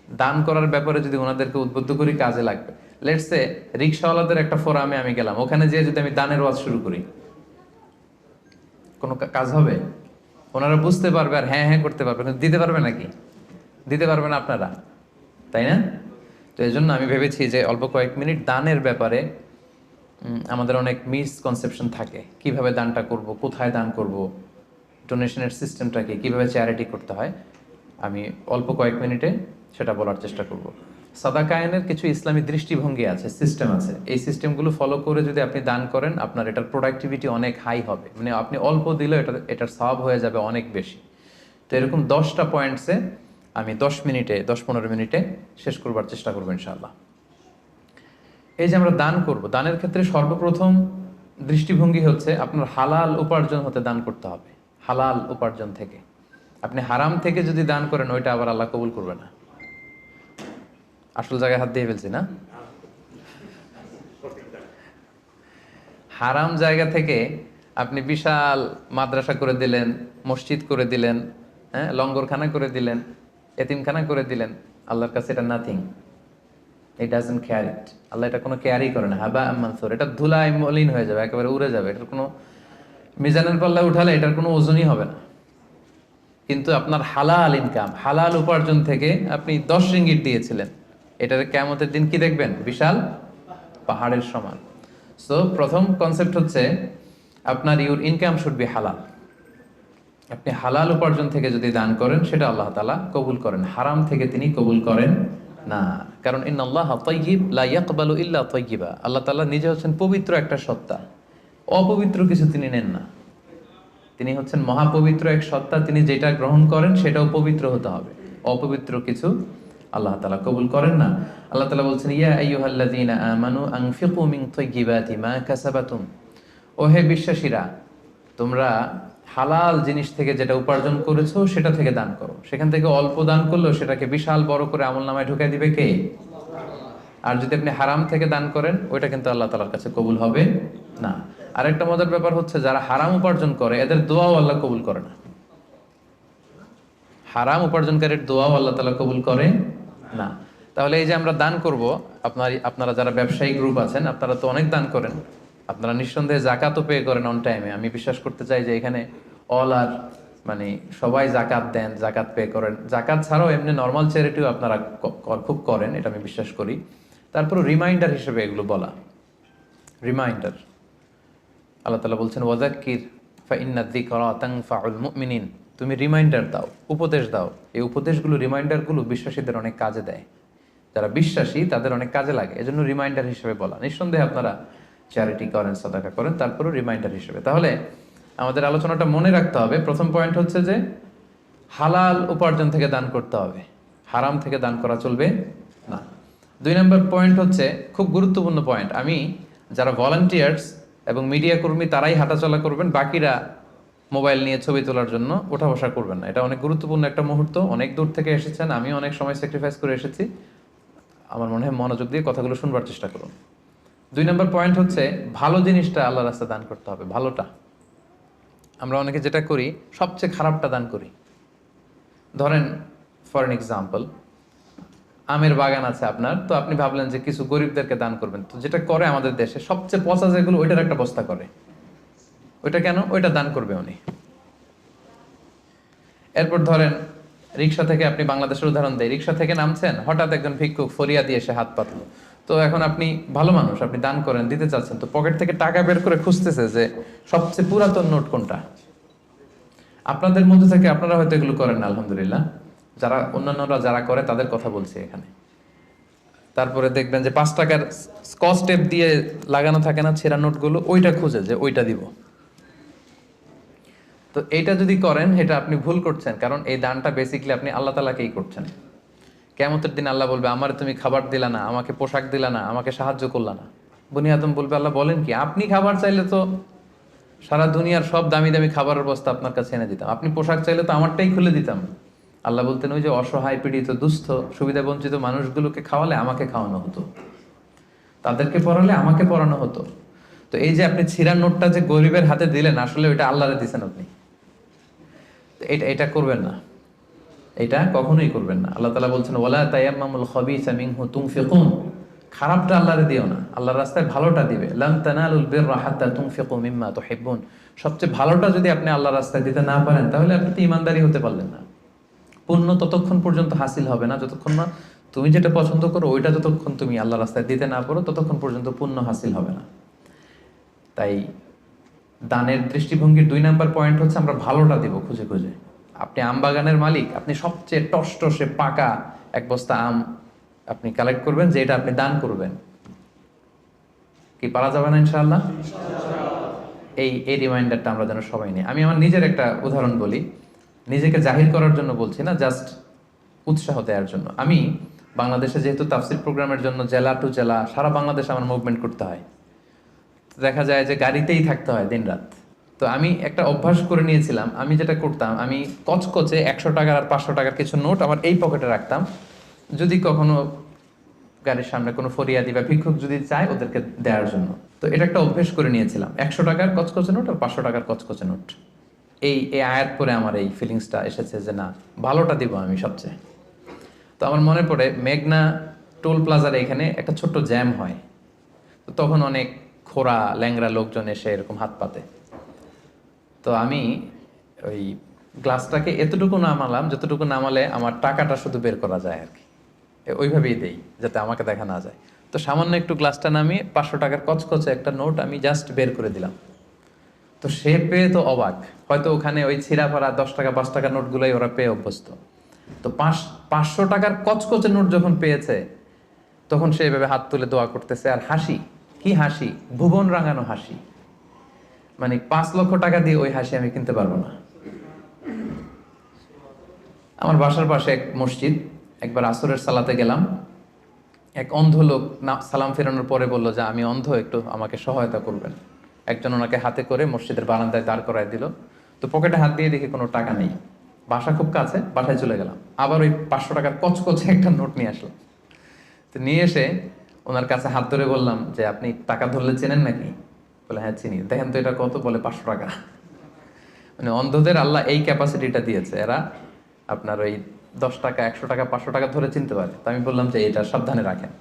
দান করার ব্যাপারে যদি ওনাদেরকে উদ্বুদ্ধ করি, কাজে লাগবে। লেটস সে রিক্সাওয়ালাদের একটা ফোরামে আমি গেলাম, ওখানে যেয়ে যদি আমি দানের ওয়াজ শুরু করি, কোনো কাজ হবে? ওনারা বুঝতে পারবে আর হ্যাঁ হ্যাঁ করতে পারবে, কিন্তু দিতে পারবে নাকি? দিতে পারবে না আপনারা, তাই না? তো এই জন্য আমি ভেবেছি যে অল্প কয়েক মিনিট দানের ব্যাপারে আমাদের অনেক মিসকনসেপশন থাকে। কিভাবে দানটা করব, কোথায় দান করব, ডোনেশনের সিস্টেমটাকে, কিভাবে চ্যারিটি করতে হয়, আমি অল্প কয়েক মিনিটে সেটা বলার চেষ্টা করব। সাদাকায়নের কিছু ইসলামী দৃষ্টিভঙ্গি আছে, সিস্টেম আছে। এই সিস্টেমগুলো ফলো করে যদি আপনি দান করেন, আপনার এটার প্রোডাক্টিভিটি অনেক হাই হবে। মানে আপনি অল্প দিলেও এটার সওয়াব হয়ে যাবে অনেক বেশি। তো এরকম 10টা পয়েন্টসে আমি 10-15 মিনিটে শেষ করবার চেষ্টা করবো ইনশাআল্লাহ। এই যে আমরা দান করব, দানের ক্ষেত্রে সর্বপ্রথম দৃষ্টিভঙ্গি হচ্ছে আপনার হালাল উপার্জন হতে দান করতে হবে। হালাল উপার্জন থেকে। আপনি হারাম থেকে যদি দান করেন, ওইটা আবার আল্লাহ কবুল করবে না। আসল জায়গায় হাত দিয়ে ফেলছি না? হারাম জায়গা থেকে আপনি বিশাল মাদ্রাসা করে দিলেন, মসজিদ করে দিলেন, হ্যাঁ, লঙ্গরখানা করে দিলেন, এতিমখানা করে দিলেন, আল্লাহর কাছে এটা নাথিং। ইট ডাজন্ট কেয়ার ইট। আল্লাহ এটা কোনো কেয়ারই করে না। হাবা মানসুর, এটা ধুলায় মলিন হয়ে যাবে, একেবারে উড়ে যাবে। এটার কোনো মিজানের পাল্লায় উঠালে এটার কোনো ওজনই হবে না। কিন্তু আপনার হালাল ইনকাম, হালাল উপার্জন থেকে আপনি 10 রিঙ্গিট দিয়েছিলেন, এটার কিয়ামতের দিন কি দেখবেন? বিশাল পাহাড়ের সমান। সো প্রথম কনসেপ্ট হচ্ছে আপনার ইউর ইনকাম শুড বি হালাল। আপনি হালাল উপার্জন থেকে যদি দান করেন, সেটা আল্লাহ তাআলা কবুল করেন। হারাম থেকে তিনি কবুল করেন না। কারণ ইন্নাল্লাহ তাইয়্যিব লা ইয়াকবালু ইল্লা তাইয়্যিবা। আল্লাহ তাআলা নিজে হচ্ছেন পবিত্র একটা সত্তা, অপবিত্র কিছু তিনি নেন না। তিনি হচ্ছেন মহাপবিত্র এক সত্তা, তিনি যেটা গ্রহণ করেন সেটাও পবিত্র হতে হবে। অপবিত্র কিছু আল্লাহ তাআলা কবুল করেন না। আল্লাহ তাআলা বলছেন, ইয়া আইয়ুহাল্লাযীনা আমানু আনফিকু মিন তাইয়্যিবাতি মা কাসাবাতুম। ও হে বিশ্বাসীরা, তোমরা হালাল জিনিস থেকে যেটা উপার্জন করেছো সেটা থেকে দান করো। সেখান থেকে অল্প দান করলেও সেটাকে বিশাল বড় করে আমলনামায় ঢুকিয়ে দিবে কে? আর যদি আপনি হারাম থেকে দান করেন, ওইটা কিন্তু আল্লাহ তাআলার কাছে কবুল হবে না। আরেকটা মজার ব্যাপার হচ্ছে, যারা হারাম উপার্জন করে এদের দোয়াও আল্লাহ কবুল করে না। হারাম উপার্জনকারীর দোয়াও আল্লাহ তাআলা কবুল করে না। তাহলে এই যে আমরা দান করব, আপনারা যারা ব্যবসায়ী গ্রুপ আছেন, আপনারা তো অনেক দান করেন, আপনারা নিঃসন্দেহে জাকাতও পে করেন অন টাইমে। আমি বিশ্বাস করতে চাই যে এখানে অল আর মানে সবাই জাকাত দেন, জাকাত পে করেন। জাকাত ছাড়াও এমনি নর্মাল চ্যারিটিও আপনারা খুব করেন, এটা আমি বিশ্বাস করি। তারপর রিমাইন্ডার হিসেবে এগুলো বলা, রিমাইন্ডার। আল্লাহ তাআলা বলছেন, ওয়াযাক্কির ফাইন্না যিকরা তানফাউল মুমিনিন। তুমি রিমাইন্ডার দাও, উপদেশ দাও। এই উপদেশগুলো, রিমাইন্ডারগুলো বিশ্বাসীদের অনেক কাজে দেয়। যারা বিশ্বাসী তাদের অনেক কাজে লাগে, এজন্য রিমাইন্ডার হিসেবে বলা। নিঃসন্দেহে আপনারা চ্যারিটি করেন, সাদাকা করেন, তারপরও রিমাইন্ডার হিসেবে। তাহলে আমাদের আলোচনাটা মনে রাখতে হবে, প্রথম পয়েন্ট হচ্ছে যে হালাল উপার্জন থেকে দান করতে হবে, হারাম থেকে দান করা চলবে না। 2 নম্বর পয়েন্ট হচ্ছে খুব গুরুত্বপূর্ণ পয়েন্ট। আমি যারা ভলান্টিয়ার্স এবং মিডিয়া কর্মী তারাই হাঁটাচলা করবেন, বাকিরা মোবাইল নিয়ে ছবি তোলার জন্য ওঠা বসা করবেন না। এটা অনেক গুরুত্বপূর্ণ একটা মুহূর্ত। অনেক দূর থেকে এসেছেন, আমি অনেক সময় স্যাক্রিফাইস করে এসেছি। আমার মনে হয় মনোযোগ দিয়ে কথাগুলো শুনবার চেষ্টা করুন। 2 নম্বর পয়েন্ট হচ্ছে ভালো জিনিসটা আল্লাহর রাস্তায় দান করতে হবে, ভালোটা। আমরা অনেকে যেটা করি, সবচেয়ে খারাপটা দান করি। ধরেন ফর এন এক্সাম্পল, আমের বাগান আছে আপনার, তো আপনি ভাবলেন যে কিছু গরিবদেরকে দান করবেন। তো যেটা করে আমাদের দেশে সবচেয়ে পচা যেগুলো, ওইটার একটা বস্তা করে। ওইটা কেন? ওইটা দান করবে উনি। এরপর ধরেন রিক্সা থেকে, আপনি বাংলাদেশের উদাহরণ দেয়, রিক্সা থেকে নামছেন, হঠাৎ একজন ভিক্ষুক ফরিয়া দিয়ে এসে হাত পাতলো। তো এখন আপনি ভালো মানুষ, আপনি দান করেন, দিতে চাচ্ছেন, তো পকেট থেকে টাকা বের করে খুঁজতেছে যে সবচেয়ে পুরাতন নোট কোনটা। আপনাদের মধ্যে থেকে আপনারা হয়তো এগুলো করেন না, আলহামদুলিল্লাহ। যারা অন্যান্যরা যারা করে তাদের কথা বলছি এখানে। তারপরে দেখবেন যে 5 টাকার স্কচ টেপ দিয়ে লাগানো থাকে না ছেঁড়া নোটগুলো, ওইটা খুঁজে যে ওইটা দিব। তো এইটা যদি করেন, এটা আপনি ভুল করছেন। কারণ এই দানটা বেসিক্যালি আপনি আল্লাহ তাআলাকেই করছেন। কিয়ামতের দিন আল্লাহ বলবে, আমারে তুমি খাবার দিলা না, আমাকে পোশাক দিলা না, আমাকে সাহায্য করলা না। বনি আদম বলবে, আল্লাহ বলেন কি, আপনি খাবার চাইলে তো সারা দুনিয়ার সব দামি দামি খাবারের বস্তা আপনার কাছে এনে দিতাম, আপনি পোশাক চাইলে তো আমারটাই খুলে দিতাম। আল্লাহ বলতেন, ওই যে অসহায়, পীড়িত, দুস্থ, সুবিধা বঞ্চিত মানুষগুলোকে খাওয়ালে আমাকে খাওয়ানো হতো, তাদেরকে পড়ালে আমাকে পড়ানো হতো। তো এই যে আপনি ছিঁড়া নোটটা যে গরিবের হাতে দিলেন, আসলে ওইটা আল্লাহরে দিচ্ছেন আপনি। এটা করবেন না। এটা কখনোই করবেন না। আল্লাহ তাআলা বলছেন ওয়ালা তায়াম্মামুল খাবিসা মিনহু তুনফিকুন, খারাপটা আল্লাহরে দিও না, আল্লাহর রাস্তায় ভালোটা দিবে। লান তানালুল বিররা হাত্তা তুনফিকু মিম্মা তুহিব্বুন, সবচেয়ে ভালোটা যদি আপনি আল্লাহর রাস্তায় দিতে না পারেন তাহলে আপনি তো ইমানদারি হতে পারলেন না। পুণ্য ততক্ষণ পর্যন্ত হাসিল হবে না যতক্ষণ না তুমি যেটা পছন্দ করো ওইটা যতক্ষণ তুমি আল্লাহর রাস্তায় দিতে না পারো ততক্ষণ পর্যন্ত পুণ্য হাসিল হবে না। তাই দানের দৃষ্টিভঙ্গির 2 নাম্বার পয়েন্ট হচ্ছে আমরা ভালোটা দিব খুঁজে খুঁজে। আপনি আম বাগানের মালিক, আপনি সবচেয়ে টসটসে পাকা এক বস্তা আম আপনি কালেক্ট করবেন, যে এটা আপনি দান করবেন। কি পারা যাবে না ইনশাআল্লাহ? এই রিমাইন্ডারটা আমরা যেন সবাই নিই। আমি আমার নিজের একটা উদাহরণ বলি, নিজেকে জাহির করার জন্য বলছি না, জাস্ট উৎসাহ দেওয়ার জন্য। আমি বাংলাদেশে যেহেতু তাফসির প্রোগ্রামের জন্য জেলা টু জেলা সারা বাংলাদেশে আমার মুভমেন্ট করতে হয়, তো দেখা যায় যে গাড়িতেই থাকতে হয় দিন রাত। তো আমি একটা অভ্যাস করে নিয়েছিলাম, আমি যেটা করতাম, আমি কচকচে 100 টাকার আর 500 টাকার কিছু নোট আমার এই পকেটে রাখতাম। যদি কখনো গাড়ির সামনে কোনো ফরিয়াদি বা ভিক্ষুক যদি চায় ওদেরকে দেওয়ার জন্য, তো এটা একটা অভ্যেস করে নিয়েছিলাম। 100 টাকার কচকচে নোট আর 500 টাকার কচকচে নোট। এই আয়াত পরে আমার এই ফিলিংসটা এসেছে যে না, ভালোটা দিব আমি সবচেয়ে। তো আমার মনে পড়ে মেঘনা টোল প্লাজার এখানে একটা ছোট্ট জ্যাম হয়, তো তখন অনেক খোড়া ল্যাংরা লোকজন এসে এরকম হাত পাতে। তো আমি ওই গ্লাসটাকে এতটুকু নামালাম যতটুকু নামালে আমার টাকাটা শুধু বের করা যায় আর কি, ওইভাবেই দেই যাতে আমাকে দেখা না যায়। তো সামান্য একটু গ্লাসটা নামিয়ে 500 টাকার কচকচে একটা নোট আমি জাস্ট বের করে দিলাম। তো সে পেয়ে তো অবাক, হয়তো ওখানে ওই ছিঁড়া ফাড়া 10 টাকা 5 টাকা নোটগুলোই ওরা পেয়ে অভ্যস্ত। তো 500 টাকার কচকচে নোট যখন পেয়েছে তখন সে এভাবে হাত তুলে দোয়া করতেছে আর হাসি, কি হাসি, ভুবন রাঙানো হাসি। মানে 5 লক্ষ টাকা দিয়ে ওই হাসি আমি কিনতে পারবো না। আমার বাসার পাশে এক মসজিদ, একবার আসরের সালাতে গেলাম, এক অন্ধ লোক সালাম ফেরানোর পরে বলল যে আমি অন্ধ, একটু আমাকে সহায়তা করবেন। একজন ওনাকে হাতে করে মসজিদের বারান্দায় দাঁড় করায় দিল। তো পকেটে হাত দিয়ে দেখি কোনো টাকা নেই, বাসা খুব কাছে, বাসায় চলে গেলাম। আবার ওই 500 টাকার কচকচে একটা নোট নিয়ে আসলাম। তো নিয়ে এসে ওনার কাছে হাত ধরে বললাম যে আপনি টাকা ধরলে চেনেন নাকি? বলে হ্যাঁ চিনি। দেখেন তো এটা কত? বলে 500 টাকা। মানে অন্ধদের আল্লাহ এই ক্যাপাসিটিটা দিয়েছে, এরা আপনার ওই 10 টাকা 100 টাকা 500 টাকা ধরে চিনতে পারে। তো আমি বললাম যে এটা সাবধানে রাখেন।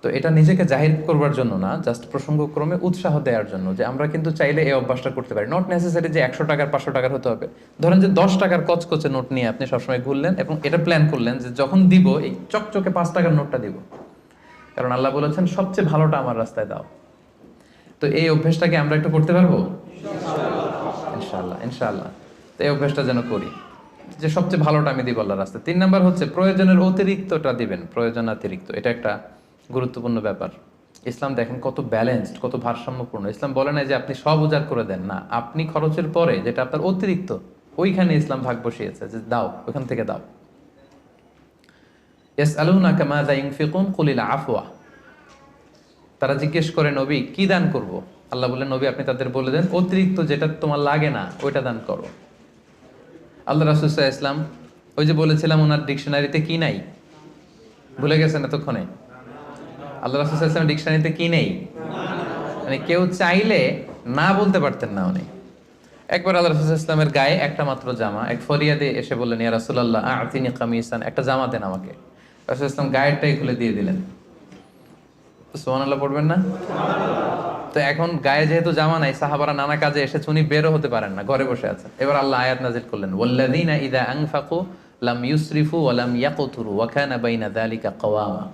তো এটা নিজেকে জাহির করবার জন্য না, জাস্ট প্রসঙ্গক্রমে উৎসাহ দেওয়ার জন্য যে আমরা কিন্তু চাইলে এই অভ্যাসটা করতে পারি। নট নেসেসারি যে 100 টাকার 500 টাকার হতে হবে। ধরেন যে 10 টাকার কচকচে নোট নিয়ে আপনি সবসময় ঘুরলেন এবং এটা প্ল্যান করলেন যে যখন দিব এই চকচকে 5 টাকার নোটটা দিব, কারণ আল্লাহ বলেছেন সবচেয়ে ভালোটা আমার রাস্তায় দাও। তো এই অভ্যেসটাকে আমরা একটু করতে পারবো ইনশাআল্লাহ, ইনশাআল্লাহ। তো এই অভ্যেসটা যেন করি যে সবচেয়ে ভালোটা আমি দিব আল্লাহর রাস্তায়। 3 নাম্বার হচ্ছে প্রয়োজনের অতিরিক্তটা দিবেন, প্রয়োজনাতিরিক্ত। এটা একটা গুরুত্বপূর্ণ ব্যাপার। ইসলাম দেখেন কত ব্যালেন্সড, কত ভারসাম্যপূর্ণ। ইসলাম বলে না যে আপনি সব উজাড় করে দেন, না, আপনি খরচের পরে যেটা আপনার অতিরিক্ত ওইখানে ইসলাম ভাগ বসিয়েছে যে দাও, ওইখান থেকে দাও। ইয়াসআলুনাকা মাযা ইউনফিকুন কুলিল আফওয়া, তারা জিজ্ঞেস করে নবী কি দান করব? আল্লাহ বলেন নবী আপনি তাদের বলে দেন অতিরিক্ত যেটা তোমার লাগে না ওইটা দান করো। আল্লাহ রাসূল সাল্লাল্লাহু আলাইহি ওয়াসাল্লাম, ওই যে বলেছিলাম ওনার ডিকশনারিতে কি নাই, ভুলে গেছেন এতক্ষণে? আল্লাহ রাসূল সাল্লাল্লাহু আলাইহি ওয়াসাল্লাম ডিকশনারিতে কি নেই? মানে কেউ চাইলে না বলতে পারতেন না উনি। একবার আল্লাহ রাসূল সাল্লাল্লাহু আলাইহি ওয়াসাল্লামের গায়ে একটা মাত্র জামা, এক ফরিয়াদে এসে বললেন ইয়া রাসূলুল্লাহ আ'তিনি কামিসান, একটা জামা দেন আমাকে। রাসূল সাল্লাল্লাহু আলাইহি ওয়াসাল্লাম গায়েরটাই খুলে দিয়ে দিলেন। সুবহানাল্লাহ পড়বেন না? তো এখন গায়ে যেহেতু জামা নাই, সাহাবারা নানা কাজে এসেছে, উনি বেরও হতে পারেন না, ঘরে বসে আছেন। এবার আল্লাহ আয়াত নাযিল করলেন ওয়াল্লাযীনা ইযা আনফাকু লাম ইউসরিফু ওয়া লাম ইয়াকতুরু ওয়া কানা বাইনা যালিকা কাওয়ামা।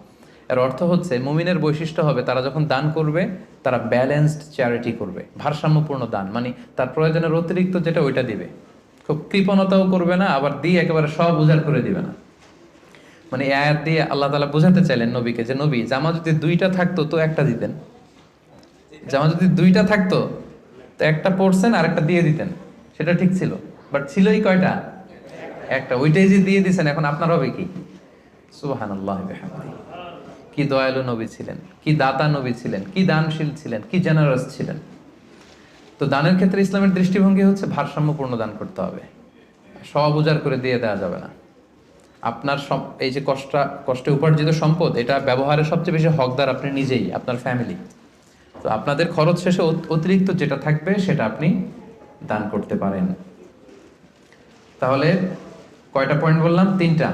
এর অর্থ হচ্ছে মুমিনের বৈশিষ্ট্য হবে তারা যখন দান করবে তারা ব্যালেন্সড চ্যারিটি করবে, ভারসাম্যপূর্ণ দান। মানে তার প্রয়োজনের অতিরিক্ত যেটা ওইটা দিবে, খুব কৃপণতাও করবে না, আবার দিয়ে একেবারে সব উজাড় করে দিবে না। মানে এই আয়াত দিয়ে আল্লাহ তাআলা বোঝাতে চাইলেন নবীকে যে নবী জামা যদি 2টা থাকতো তো একটা দিতেন, জামা যদি 2টা থাকতো তো একটা পরছেন আর একটা দিয়ে দিতেন, সেটা ঠিক ছিল। বাট ছিলই কয়টা? একটা। ওইটাই যে দিয়ে দিছেন, এখন আপনার হবে কি? সুবহানাল্লাহি ওয়া বিহামদিহি। কি দয়ালু নবী ছিলেন, কি দাতা নবী ছিলেন, কি দানশীল ছিলেন, কি জেনারাস ছিলেন। তো দানের ক্ষেত্রে ইসলামের দৃষ্টিভঙ্গি হচ্ছে ভারসাম্যপূর্ণ দান করতে হবে, সব উজাড় করে দিয়ে দেওয়া যাবে না। আপনার এই যে কষ্টে উপার্জিত সম্পদ, এটা ব্যবহারের সবচেয়ে বেশি হকদার আপনি নিজেই, আপনার ফ্যামিলি। তো আপনাদের খরচ শেষে অতিরিক্ত যেটা থাকবে সেটা আপনি দান করতে পারেন। তাহলে কয়টা পয়েন্ট বললাম? 3টা।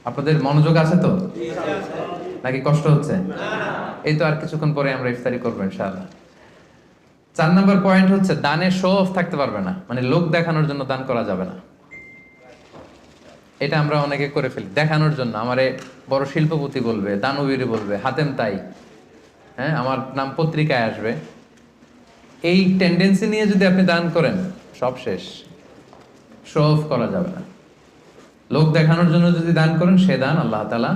আপনাদের মনোযোগ আছে তো নাকি কষ্ট হচ্ছে? এই তো আর কিছুক্ষণ পরে আমরা ইফতারি করবো ইনশাআল্লাহ। 4 নম্বর পয়েন্ট হচ্ছে দানে শো অফ থাকতে পারবে না, মানে লোক দেখানোর জন্য দান করা যাবে না। এটা আমরা অনেকে করে ফেলি দেখানোর জন্য। আমারে বড় শিল্পপতি বলবে, দানবীর বলবে, হাতেম তাই, হ্যাঁ আমার নাম পত্রিকায় আসবে। এই টেন্ডেন্সি নিয়ে যদি আপনি দান করেন সব শেষ। শো অফ করা যাবে না। লোক দেখানোর জন্য যদি দান করেন সে দান আল্লাহ তাআলা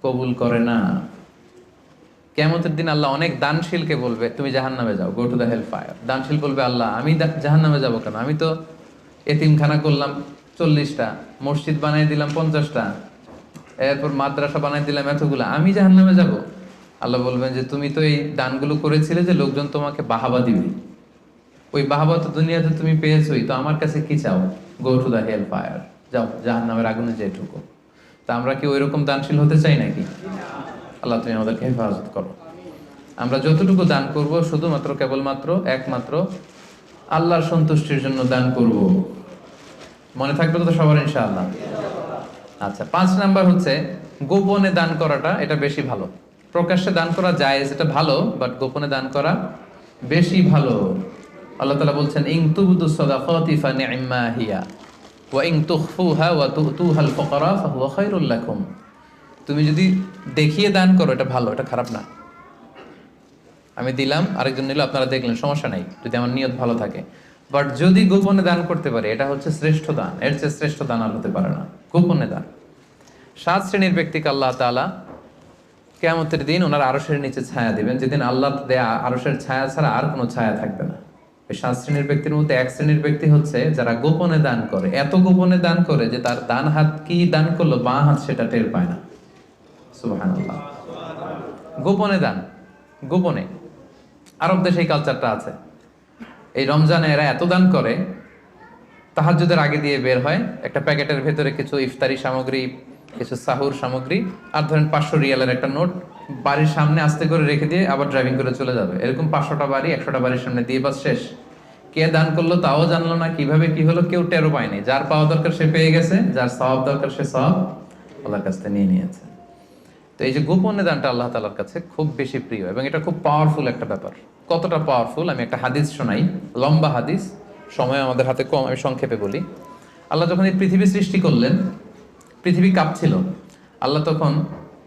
কবুল করে না। কিয়ামতের দিন আল্লাহ অনেক দানশীলকে বলবে তুমি জাহান্নামে যাও, go to the hell fire. দানশীল বলবে আল্লাহ আমি জাহান্নামে যাবো কেন? আমি তো এতিমখানা করলাম 40টা, মসজিদ বানাই দিলাম 50টা, এরপর মাদ্রাসা বানাই দিলাম এতগুলা, আমি জাহান্নামে যাব? আল্লাহ বলবেন যে তুমি তো এই দানগুলো করেছিলে যে লোকজন তোমাকে বাহাবা দিবে, ওই বাহাবা তো দুনিয়াতে তুমি পেয়েছোই, তো আমার কাছে কি চাও? Go to the hell fire, যাও জাহান্নামের আগুনে যেয়ে ঢুকো। তা আমরা কি ওইরকম দানশীল হতে চাই নাকি? আল্লাহ তুমি আমাদেরকে হেফাজত করো। আমরা যতটুকু দান করব শুধুমাত্র কেবলমাত্র একমাত্র আল্লাহর সন্তুষ্টির জন্য দান করব। মনে থাকবে তো সবার ইনশাআল্লাহ? আচ্ছা, 5 নাম্বার হচ্ছে গোপনে দান করাটা, এটা বেশি ভালো। প্রকাশ্যে দান করা জায়েজ, এটা ভালো, বাট গোপনে দান করা বেশি ভালো। আল্লাহ তাআলা বলছেন ইন তুবদু সাদাকাতি ফানি'মা হিয়া ওয়া ইন তুখফুহা ওয়া তুতুহাল ফুকারা ফাহুয়া খায়রুল লাকুম। তুমি যদি দেখিয়ে দান করো এটা ভালো, এটা খারাপ না। আমি দিলাম, আরেকজন নিল, আপনারা দেখলেন, সমস্যা নাই যদি আমার নিয়ত ভালো থাকে। বাট যদি গোপনে দান করতে পারে এটা হচ্ছে শ্রেষ্ঠ দান, এর চেয়ে শ্রেষ্ঠ দান আর হতে পারে না গোপনে দান। 7 শ্রেণীর ব্যক্তিকে আল্লাহ তাআলা কিয়ামতের দিন ওনার আরশের নিচে ছায়া দিবেন, যেদিন আল্লাহ দেয়া আরশের ছায়া ছাড়া আর কোনো ছায়া থাকবে না। এই 7 শ্রেণীর ব্যক্তির মধ্যে 1 শ্রেণীর ব্যক্তি হচ্ছে যারা গোপনে দান করে, এত গোপনে দান করে যে তার ডান হাত কি দান করলো বাঁ হাত সেটা টের পায় না। সুবহানাল্লাহ। গোপনে দান, গোপনে। আরব দেশে এই কালচারটা আছে। এই রমজানে এরা এত দান করে, তাহাজ্জুদের আগে দিয়ে বের হয়, একটা প্যাকেটের ভেতরে কিছু ইফতারি সামগ্রী, কিছু সাহুর সামগ্রী, আর ধরেন 500 রিয়ালের একটা নোট বাড়ির সামনে আস্তে করে রেখে দিয়ে আবার ড্রাইভিং করে চলে যাবে। এরকম 500টা বাড়ি 100টা বাড়ির সামনে দিয়ে বাস শেষ। কে দান করলো তাও জানলো না, কিভাবে কি হলো কেউ টেরও পায়নি। যার পাওয়া দরকার সে পেয়ে গেছে, যার সওয়াব দরকার সে সওয়াব আল্লাহর কাছ থেকে নিয়ে নিয়েছে। তো এই যে গোপনে দানটা আল্লাহ তাআলার কাছে খুব বেশি প্রিয় এবং এটা খুব পাওয়ারফুল একটা ব্যাপার। কতটা পাওয়ারফুল আমি একটা হাদিস শোনাই, লম্বা হাদিস, সময় আমাদের হাতে কম, আমি সংক্ষেপে বলি। আল্লাহ যখন এই পৃথিবী সৃষ্টি করলেন, পৃথিবী কাঁপছিল, আল্লাহ তখন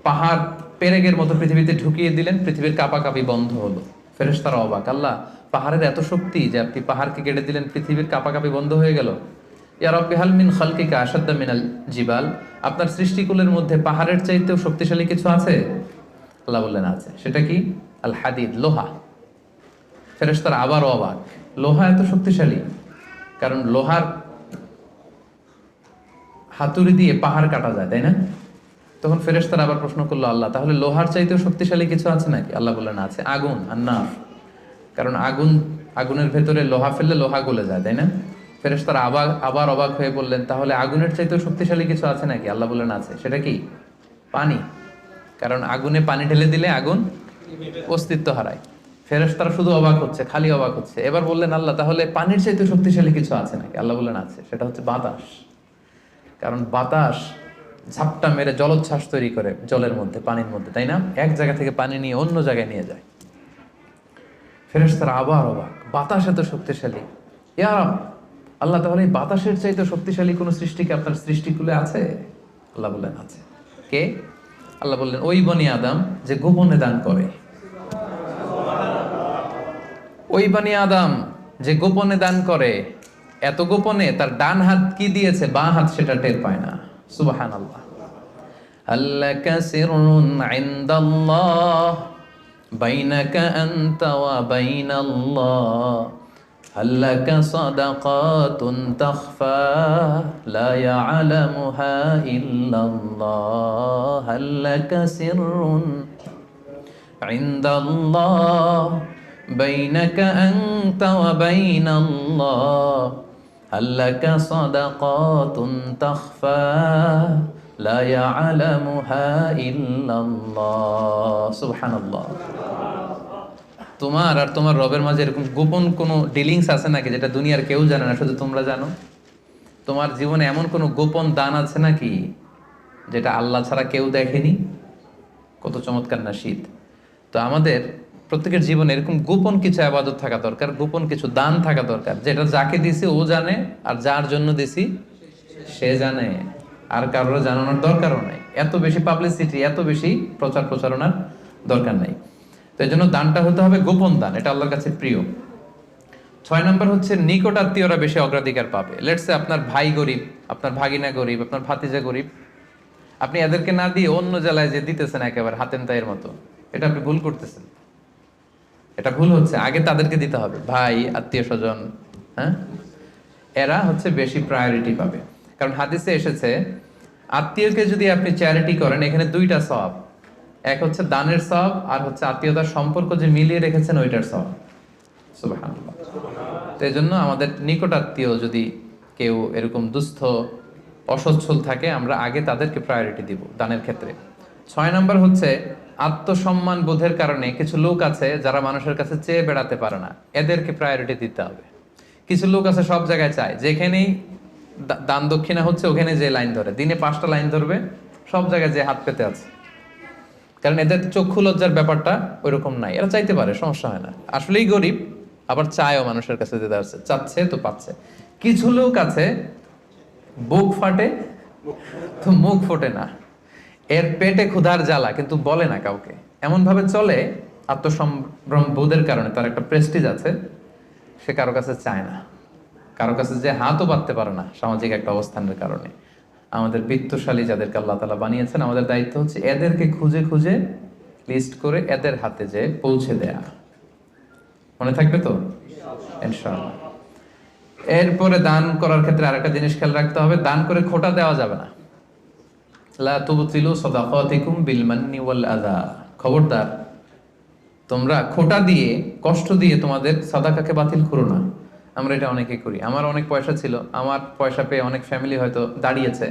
পাহাড় পেরেকের মতো পৃথিবীতে ঢুকিয়ে দিলেন, পৃথিবীর কাঁপাকাঁপি বন্ধ হলো। ফেরেশতারা অবাক, আল্লাহ পাহাড়ের এত শক্তি যে আপনি পাহাড়কে কেটে দিলেন, পৃথিবীর কাঁপাকাঁপি বন্ধ হয়ে গেল। ইয়া রাব্বি হাল মিন খালকিকা আশাদ্দা মিনাল জিবাল, আপনার সৃষ্টিকুলের মধ্যে পাহাড়ের চাইতেও শক্তিশালী কিছু আছে? আল্লাহ বললেন আছে। সেটা কি? আল হাদিদ, লোহা। ফেরেশতারা আবার অবাক, লোহা এত শক্তিশালী? কারণ লোহার হাতুড়ি দিয়ে পাহাড় কাটা যায়, তাই না? তখন ফেরেশতারা আবার প্রশ্ন করলো, আল্লাহ তাহলে লোহার চাইতেও শক্তিশালী কিছু আছে নাকি? আল্লাহ বললেন আছে, আগুন, আন্নার। কারণ আগুনের ভেতরে লোহা ফেললে লোহা গলে যায়, তাই না? ফেরেশতারা আবার অবাক হয়ে বললেন, তাহলে আগুনের চাইতেও শক্তিশালী কিছু আছে নাকি? আল্লাহ বললেন আছে। সেটা কি? পানি। কারণ আগুনে পানি ঢেলে দিলে আগুন অস্তিত্ব হারায়। ফেরেশতারা শুধু অবাক হচ্ছে, খালি অবাক হচ্ছে। এবার বললেন, আল্লাহ তাহলে পানির চাইতেও শক্তিশালী কিছু আছে নাকি? আল্লাহ বললেন আছে। সেটা হচ্ছে বাতাস। কারণ বাতাস ঝাপটা মেরে জলোচ্ছ্বাস তৈরি করে জলের মধ্যে, পানির মধ্যে, তাই না? এক জায়গা থেকে পানি নিয়ে অন্য জায়গায় নিয়ে যায়। ফেরেশতারা আবার অবাক, বাতাস এত শক্তিশালী? ইয়া রাব, আল্লাহ তাহলে এই বাতাসের চাইতে শক্তিশালী কোন সৃষ্টিকে আপনার সৃষ্টিকুলে আছে? আল্লাহ বললেন আছে। কে? আল্লাহ বললেন ওই বনি আদম যে গোপনে দান করে। ওই বনি আদম যে গোপনে দান করে, এত গোপনে তার ডান হাত কি দিয়েছে বাঁ হাত সেটা টের পায় না। সুবহানাল্লাহ। আল্লাকা সিররুন ইনদাল্লাহ বাইনাকা আনতা ওয়া বাইনাল্লাহ, আল্লাকা সাদাকাতুন তাখফা লা ইয়ালামুহা ইল্লাল্লাহ, আল্লাকা সিররুন ইনদাল্লাহ বাইনাকা আনতা ওয়া বাইনাল্লাহ, আল্লাকা সাদাকাতুন তাখফা লা ইয়ালামুহা ইল্লাল্লাহ। সুবহানাল্লাহ। তোমার আর তোমার রবের মাঝে এরকম গোপন কোনো ডিলিংস আছে নাকি যেটা দুনিয়ার কেউ জানে না, শুধু তোমরা জানো? তোমার জীবনে এমন কোনো গোপন দান আছে নাকি যেটা আল্লাহ ছাড়া কেউ দেখেনি? কত চমৎকার না শীত! তো আমাদের প্রত্যেকের জীবনে এরকম গোপন কিছু আবাদত থাকা দরকার, গোপন কিছু দান থাকা দরকার, যেটা যাকে দিছি ও জানে, আর যার জন্য দিছি সে জানে, আর কারোর জানানোর দরকারও নাই। এত বেশি পাবলিসিটি, এত বেশি প্রচার প্রচারণার দরকার নাই। তো এই জন্য দানটা হতে হবে গোপন দান, এটা আল্লাহর কাছে প্রিয়। 6 নম্বর হচ্ছে নিকট আত্মীয়রা বেশি অগ্রাধিকার পাবে। লেটস সে আপনার ভাই গরিব, আপনার ভাগিনা গরিব, আপনার ভাতিজা গরিব, আপনি এদেরকে না দিয়ে অন্য জেলায় যে দিতেছেন একেবারে হাতেম তাইয়ের মতো, এটা আপনি ভুল করতেছেন। এটা ভুল হচ্ছে, আগে তাদেরকে দিতে হবে, ভাই আত্মীয় স্বজন, হ্যাঁ, এরা হচ্ছে বেশি প্রায়োরিটি পাবে। কারণ হাদিসে এসেছে আত্মীয়কে যদি আপনি চ্যারিটি করেন, এখানে দুইটা সওয়াব, এক হচ্ছে দানের সওয়াব, আর হচ্ছে আত্মীয়তার সম্পর্ক যে মিলিয়ে রেখেছেন ওইটার সওয়াব। সুবহানাল্লাহ। তো এই জন্য আমাদের নিকট আত্মীয় যদি কেউ এরকম দুস্থ অসচ্ছল থাকে, আমরা আগে তাদেরকে প্রায়োরিটি দিব দানের ক্ষেত্রে। 6 নম্বর হচ্ছে আত্মসম্মান বোধের কারণে কিছু লোক আছে যারা মানুষের কাছে চেয়ে বেড়াতে পারে না, এদেরকে প্রায়োরিটি দিতে হবে। কিছু লোক আছে সব জায়গায় চায়, যেখানেই দান দক্ষিণা হচ্ছে ওখানে যে লাইন ধরে, দিনে 5টা লাইন ধরবে, সব জায়গায় যে হাত পেতে আছে। কারণ এদের চক্ষু লজ্জার ব্যাপারটা ওইরকম নাই, এরা চাইতে পারে, সমস্যা হয় না, আসলেই গরিব, আবার চায়ও মানুষের কাছে দিতে পারছে, চাচ্ছে তো পাচ্ছে। কিছু লোক আছে বুক ফাটে তো মুখ ফোটে না, এর পেটে ক্ষুধার জ্বালা কিন্তু বলে না কাউকে, এমন ভাবে চলে আত্মসম্ভ্রম বোধের কারণে, তার একটা প্রেস্টিজ আছে, সে কারো কাছে চায় না, কারো কাছে যে হাতও পাততে পারে না সামাজিক একটা অবস্থানের কারণে। আমাদের বিত্তশালী যাদেরকে আল্লাহ তাআলা বানিয়েছেন, আমাদের দায়িত্ব হচ্ছে এদেরকে খুঁজে খুঁজে লিস্ট করে এদের হাতে যে পৌঁছে দেয়া। মনে থাকবে তো ইনশাআল্লাহ। এরপরে দান করার ক্ষেত্রে আরেকটা জিনিস খেয়াল রাখতে হবে, দান করে খোটা দেওয়া যাবে না। লা তুবতিলু সাদাকাতিকুম বিল মান্নি ওয়াল আযা। খবরদার, তোমরা খোটা দিয়ে, কষ্ট দিয়ে তোমাদের সাদাকাকে বাতিল করো না। আমরা এটা অনেকে করি। আমার অনেক পয়সা ছিল, আমার পয়সা পেয়ে অনেক ফ্যামিলি হয়তো দাঁড়িয়েছে,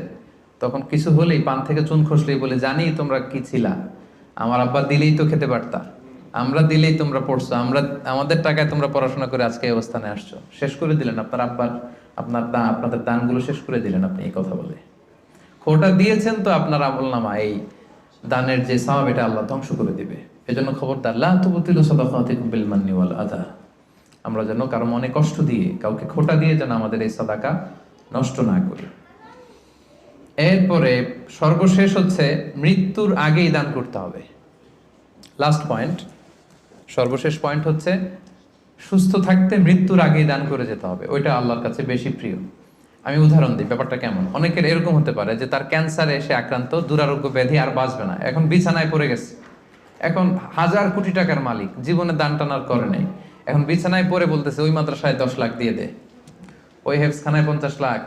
তখন কিছু হলেই পান থেকে চুন খসলেই বলে, জানি তোমরা কি ছিলা, আমার আব্বা দিলেই তো খেতে পারতা, আমরা দিলেই তোমরা পড়ছো, আমাদের টাকায় তোমরা পড়াশোনা করে আজকে এই অবস্থানে আসছো, শেষ করে দিলেন আপনার আব্বার, আপনাদের দানগুলো শেষ করে দিলেন আপনি এই কথা বলে। খোটা দিয়েছেন তো আপনার আমলনামা এই দানের যে সওয়াব, এটা আল্লাহ ধ্বংস করে দিবে। এজন্য খবরদার, লা তুবতিলু সাদাকাতিকুম বিল মান্নি ওয়াল আযা। আমরা যেন কারো মনে কষ্ট দিয়ে, কাউকে খোটা দিয়ে যেন আমাদের এই সাদাকা নষ্ট না করি। এরপরে সর্বশেষ হচ্ছে মৃত্যুর আগেই দান করতে হবে। লাস্ট পয়েন্ট, সর্বশেষ পয়েন্ট হচ্ছে সুস্থ থাকতে মৃত্যুর আগেই দান করে যেতে হবে, ওইটা আল্লাহর কাছে বেশি প্রিয়। আমি উদাহরণ দিই, ব্যাপারটা কেমন। অনেকের এরকম হতে পারে যে তার ক্যান্সারে সে আক্রান্ত, দুরারোগ্য ব্যাধি, আর বাঁচবে না, এখন বিছানায় পড়ে গেছে, এখন 1000 কোটি টাকার মালিক, জীবনে দান টানার করে নেই, এখন বিছানায় পড়ে বলতেছে ওই মাদ্রাসায় 10 লাখ দিয়ে দে, ওই হেফজখানায় 50 লাখ,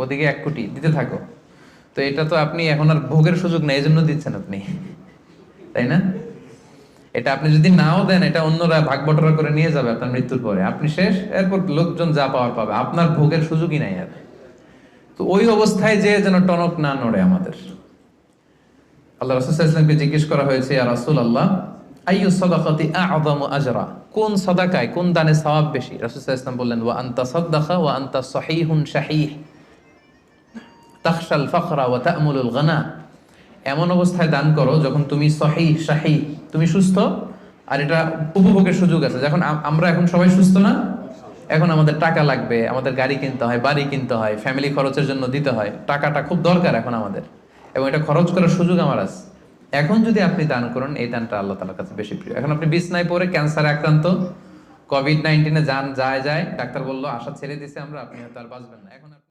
ওদিকে 1 কোটি দিতে থাকো। তো এটা তো আপনি এখন আর ভোগের সুযোগ নেই, এই জন্য দিচ্ছেন আপনি, তাই না? এটা আপনি যদি নাও দেন, এটা অন্যরা ভাগ বটরা করে নিয়ে যাবে আপনার মৃত্যুর পরে, আপনি শেষ, এরপর লোকজন যা পাওয়ার পাবে, আপনার ভোগের সুযোগই নাই আর। তো ওই অবস্থায় যে যেন টনক না নড়ে আমাদের। আল্লাহ রাসূল সাল্লাল্লাহু আলাইহি ওয়াসাল্লামকে জিজ্ঞেস করা হয়েছে, ইয়া রাসূলুল্লাহ আইয়ু সাদাকাতি আ'যামু আজরা, কোন সাদাকায়, কোন দানে সওয়াব বেশি? রাসূল সাল্লাল্লাহু আলাইহি ওয়াসাল্লাম বললেন, ওয়া আনতা সাদাকা ওয়া আনতা সহিহুন শাহীহ তাখশাল ফাকরা ওয়া তা'মুলুল গানা। এমন অবস্থায় দান করো যখন তুমি সহিহ শাহীহ, তুমি সুস্থ, আর এটা উপভোগের সুযোগ আছে। যখন আমরা এখন সবাই সুস্থ না, এখন আমাদের টাকা লাগবে, আমাদের গাড়ি কিনতে হয়, বাড়ি কিনতে হয়, ফ্যামিলি খরচের জন্য দিতে হয়, টাকাটা খুব দরকার এখন আমাদের, এবং এটা খরচ করার সুযোগ আমার আছে। এখন যদি আপনি দান করেন, এই দানটা আল্লাহ তাআলার কাছে বেশি প্রিয়। এখন আপনি বিছনায় পড়ে ক্যান্সারে আক্রান্ত, কোভিড-19 যান যায়, ডাক্তার বললো আশা ছেড়ে দিছে আমরা, আপনি হয়তো আর বাঁচবেন না, এখন